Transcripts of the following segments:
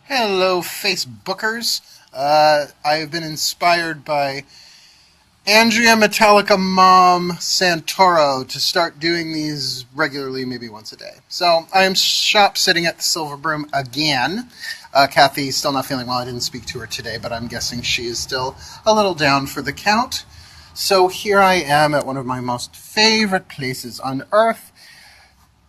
Hello, Facebookers. I've been inspired by Andrea Metallica Mom Santoro to start doing these regularly, maybe once a day. So I am shop sitting at the Silver Broom again. Kathy's still not feeling well. I didn't speak to her today, but I'm guessing she is still a little down for the count. So here I am at one of my most favorite places on earth.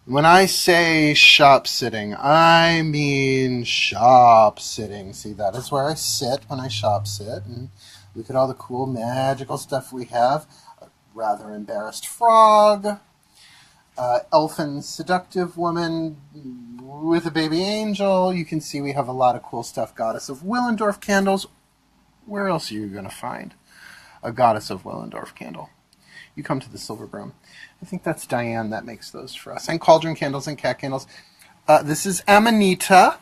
When I say shop sitting, I mean shop sitting. See, that is where I sit when I shop sit. And look at all the cool magical stuff we have. A rather embarrassed frog. Elfin seductive woman with a baby angel. You can see we have a lot of cool stuff. Goddess of Willendorf candles. Where else are you going to find a Goddess of Willendorf candle? You come to the Silver Broom. I think that's Diane that makes those for us. And cauldron candles and cat candles. This is Amanita.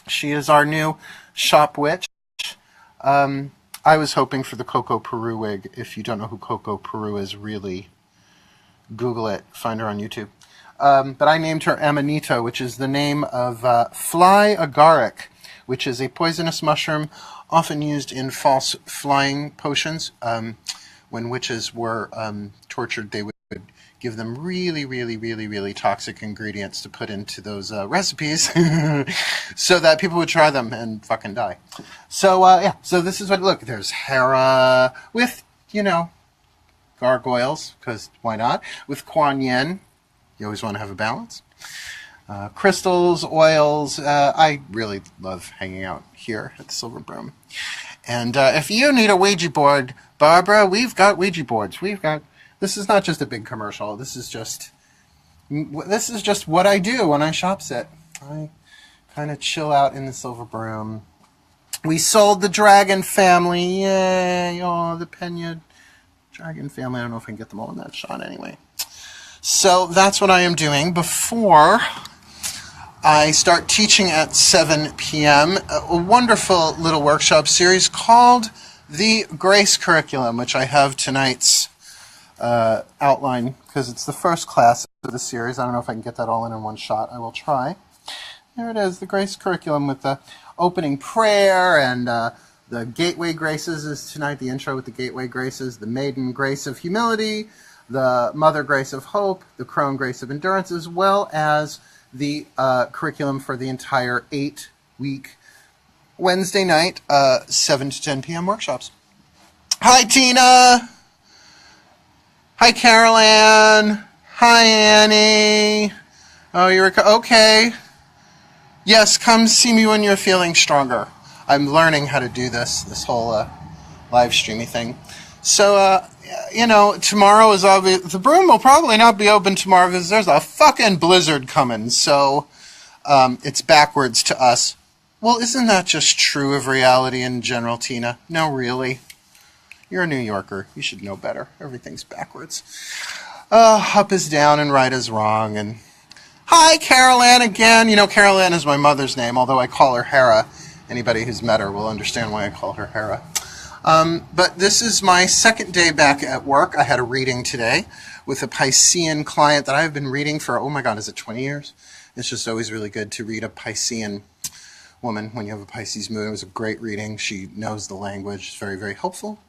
She is our new shop witch. I was hoping for the Coco Peru wig. If you don't know who Coco Peru is, really Google it. Find her on YouTube. But I named her Amanita, which is the name of fly agaric, which is a poisonous mushroom often used in false flying potions. When witches were tortured, they would give them really toxic ingredients to put into those recipes so that people would try them and fucking die. So, yeah, so this is what, look, there's Hera with, gargoyles, because why not? With Kuan Yin, you always want to have a balance. Crystals, oils, I really love hanging out here at the Silver Broom. And if you need a Ouija board, Barbara, we've got Ouija boards. This is not just a big commercial. This is just what I do when I shop sit. I kind of chill out in the Silver Broom. We sold the Dragon family. Yay. Oh, the Pena Dragon family. I don't know if I can get them all in that shot anyway. So that's what I am doing before I start teaching at 7 p.m. a wonderful little workshop series called the Grace Curriculum, which I have tonight's outline because it's the first class of the series. I don't know if I can get that all in one shot. I will try. There it is, the Grace Curriculum with the opening prayer and the Gateway Graces is tonight, the intro with the Gateway Graces, the Maiden Grace of Humility, the Mother Grace of Hope, the Crone Grace of Endurance, as well as the curriculum for the entire 8-week Wednesday night, 7 to 10 p.m. workshops. Hi, Tina. Hi, Carol Ann. Hi, Annie. Oh, you're okay. Yes, come see me when you're feeling stronger. I'm learning how to do this whole live streaming thing. So, tomorrow is obvious. The broom will probably not be open tomorrow because there's a fucking blizzard coming. So, it's backwards to us. Well, isn't that just true of reality in general, Tina? No, really. You're a New Yorker. You should know better. Everything's backwards. Up is down and right is wrong. And hi, Carol Ann again. Carol Ann is my mother's name, although I call her Hera. Anybody who's met her will understand why I call her Hera. But this is my second day back at work. I had a reading today with a Piscean client that I've been reading for, oh my God, is it 20 years? It's just always really good to read a Piscean woman when you have a Pisces moon. It was a great reading. She knows the language. It's very helpful.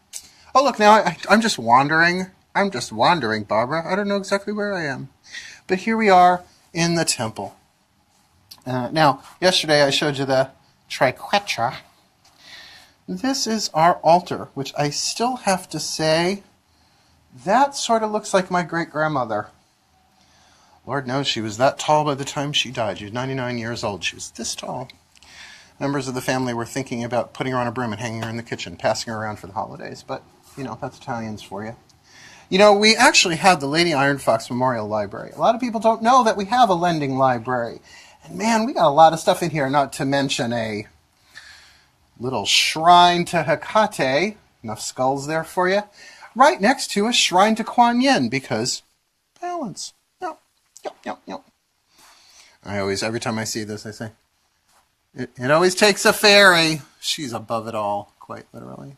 Oh, look, now I'm just wandering. Barbara. I don't know exactly where I am. But here we are in the temple. Now, yesterday I showed you the triquetra. This is our altar, which I still have to say, that sort of looks like my great-grandmother. Lord knows she was that tall by the time she died. She was 99 years old. She was this tall. Members of the family were thinking about putting her on a broom and hanging her in the kitchen, passing her around for the holidays. But, that's Italians for you. We actually have the Lady Iron Fox Memorial Library. A lot of people don't know that we have a lending library. And, man, we got a lot of stuff in here, not to mention a little shrine to Hecate. Enough skulls there for you. Right next to a shrine to Kuan Yin, because balance. Yep. Every time I see this, I say, it always takes a fairy. She's above it all, quite literally.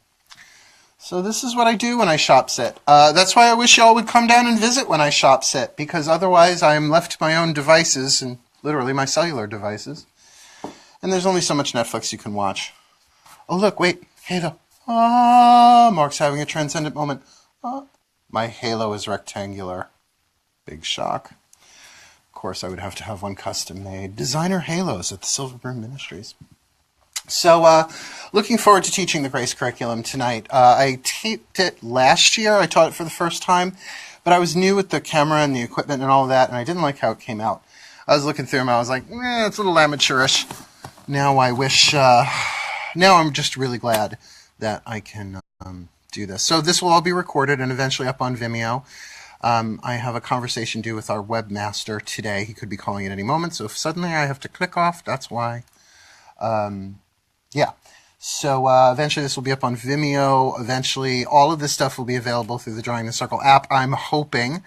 So this is what I do when I shop sit. That's why I wish y'all would come down and visit when I shop sit, because otherwise I am left to my own devices, and literally my cellular devices. And there's only so much Netflix you can watch. Oh, look, wait, Halo. Ah, Mark's having a transcendent moment. Ah, my Halo is rectangular. Big shock. Of course, I would have to have one custom made. Designer Halos at the Silver Broom Ministries. So, looking forward to teaching the Grace curriculum tonight. I taped it last year. I taught it for the first time, but I was new with the camera and the equipment and all of that, and I didn't like how it came out. I was looking through them. I was like, it's a little amateurish. Now I wish. Now I'm just really glad that I can do this. So this will all be recorded and eventually up on Vimeo. I have a conversation due with our webmaster today. He could be calling at any moment, so if suddenly I have to click off, that's why. Yeah, so eventually this will be up on Vimeo. Eventually all of this stuff will be available through the Drawing the Circle app. I'm hoping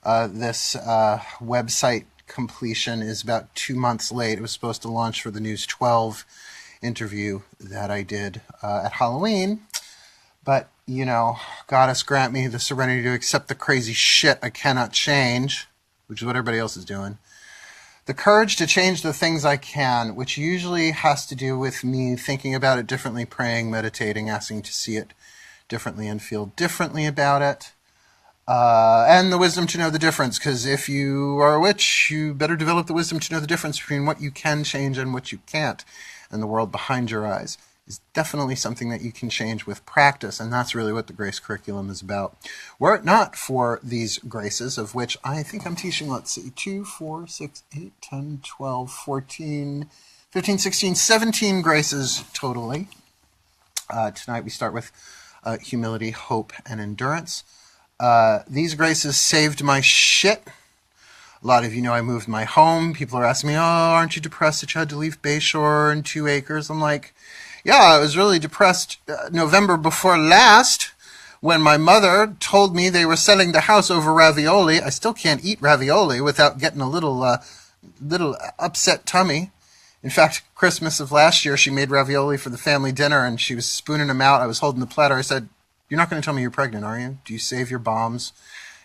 this website completion is about 2 months late. It was supposed to launch for the News 12 interview that I did at Halloween. But, you know, Goddess grant me the serenity to accept the crazy shit I cannot change, which is what everybody else is doing. The courage to change the things I can, which usually has to do with me thinking about it differently, praying, meditating, asking to see it differently and feel differently about it. And the wisdom to know the difference, because if you are a witch, you better develop the wisdom to know the difference between what you can change and what you can't. And the world behind your eyes is definitely something that you can change with practice, and that's really what the Grace curriculum is about. Were it not for these graces, of which I think I'm teaching, let's see, 2, 4, 6, 8, 10, 12, 14, 15, 16, 17 graces totally. Tonight we start with humility, hope, and endurance. These graces saved my shit. A lot of you know I moved my home. People are asking me, oh, aren't you depressed that you had to leave Bayshore and 2 acres? I'm like, yeah, I was really depressed November before last when my mother told me they were selling the house over ravioli. I still can't eat ravioli without getting a little upset tummy. In fact, Christmas of last year, she made ravioli for the family dinner, and she was spooning them out. I was holding the platter. I said, you're not going to tell me you're pregnant, are you? Do you save your bombs,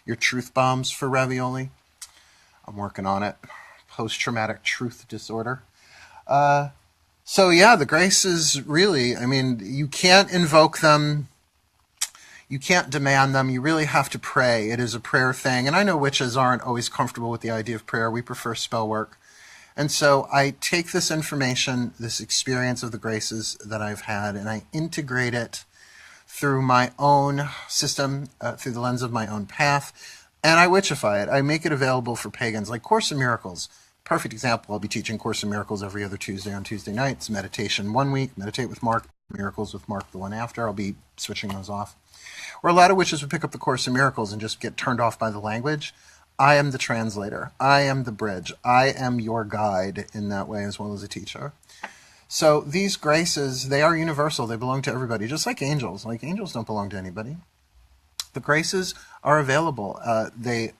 your truth bombs for ravioli? I'm working on it. Post-traumatic truth disorder. So yeah, the graces really, I mean, you can't invoke them. You can't demand them. You really have to pray. It is a prayer thing. And I know witches aren't always comfortable with the idea of prayer. We prefer spell work. And so I take this information, this experience of the graces that I've had, and I integrate it through my own system, through the lens of my own path, and I witchify it. I make it available for pagans, like Course in Miracles. Perfect example, I'll be teaching Course in Miracles every other Tuesday on Tuesday nights. Meditation 1 week, Meditate with Mark, Miracles with Mark the one after. I'll be switching those off. Where a lot of witches would pick up the Course in Miracles and just get turned off by the language, I am the translator. I am the bridge. I am your guide in that way as well as a teacher. So these graces, they are universal. They belong to everybody, just like angels. Like angels don't belong to anybody. The graces are available. They,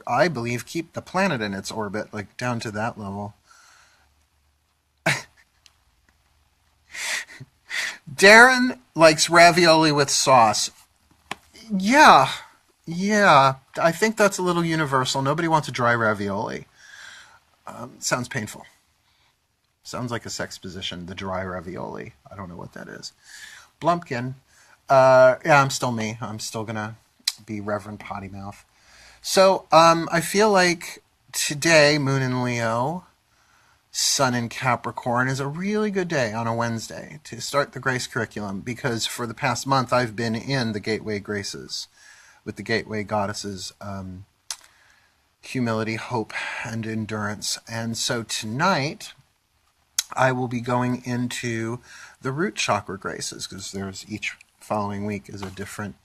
I believe, keep the planet in its orbit, like down to that level. Darren likes ravioli with sauce. Yeah. I think that's a little universal. Nobody wants a dry ravioli. Sounds painful. Sounds like a sex position, the dry ravioli. I don't know what that is. Blumpkin. Yeah, I'm still me. I'm still going to be Reverend Potty Mouth. So I feel like today, Moon in Leo, Sun in Capricorn, is a really good day on a Wednesday to start the Grace curriculum, because for the past month I've been in the Gateway Graces with the Gateway Goddesses, humility, hope, and endurance. And so tonight I will be going into the root chakra graces, because there's each following week is a different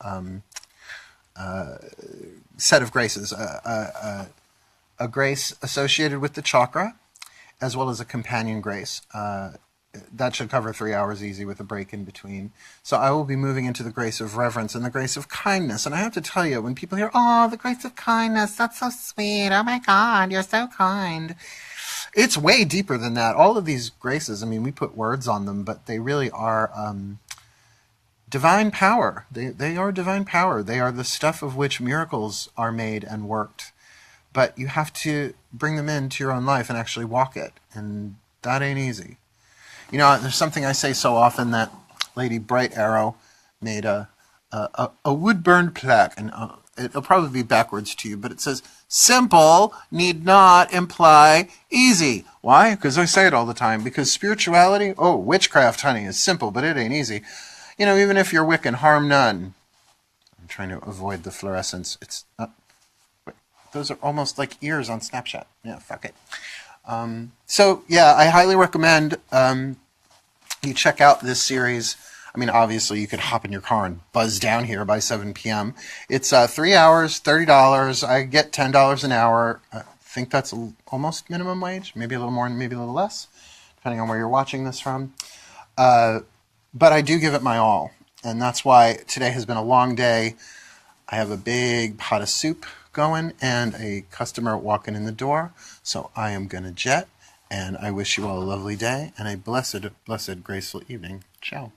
set of graces. A grace associated with the chakra, as well as a companion grace. That should cover 3 hours easy with a break in between. So I will be moving into the grace of reverence and the grace of kindness. And I have to tell you, when people hear, oh, the grace of kindness, that's so sweet. Oh my God, you're so kind. It's way deeper than that. All of these graces, I mean, we put words on them, but they really are divine power. They are divine power. They are the stuff of which miracles are made and worked. But you have to bring them into your own life and actually walk it. And that ain't easy. You know, there's something I say so often that Lady Bright Arrow made a wood-burned plaque, and it'll probably be backwards to you, but it says, simple need not imply easy. Why? Because I say it all the time. Because spirituality, oh, witchcraft, honey, is simple, but it ain't easy. You know, even if you're Wiccan, harm none. I'm trying to avoid the fluorescence. It's not... Wait, those are almost like ears on Snapchat. Yeah, fuck it. So, yeah, I highly recommend you check out this series. I mean, obviously, you could hop in your car and buzz down here by 7 p.m. It's 3 hours, $30. I get $10 an hour. I think that's almost minimum wage, maybe a little more, maybe a little less, depending on where you're watching this from. But I do give it my all, and that's why today has been a long day. I have a big pot of soup going and a customer walking in the door, so I am going to jet, and I wish you all a lovely day and a blessed, blessed, graceful evening. Ciao.